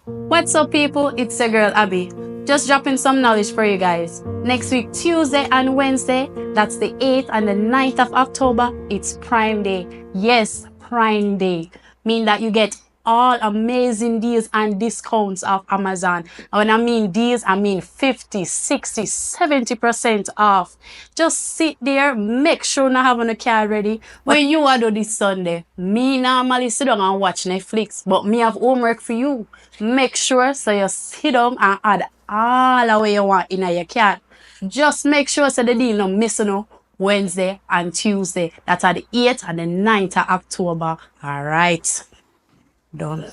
What's up, people? It's your girl Abby. Just dropping some knowledge for you guys. Next week, Tuesday and Wednesday, that's the 8th and the 9th of October, it's Prime Day. Yes, Prime Day. Mean that you get all amazing deals and discounts of Amazon. And when I mean deals, I mean 50, 60, 70% off. Just sit there, make sure you have on a card ready. When you are do this Sunday, me normally sit down and watch Netflix, but me have homework for you. Make sure so you sit down and add all the way you want in your card. Just make sure so the deal no miss no Wednesday and Tuesday. That's at the 8th and the 9th of October. All right. Done.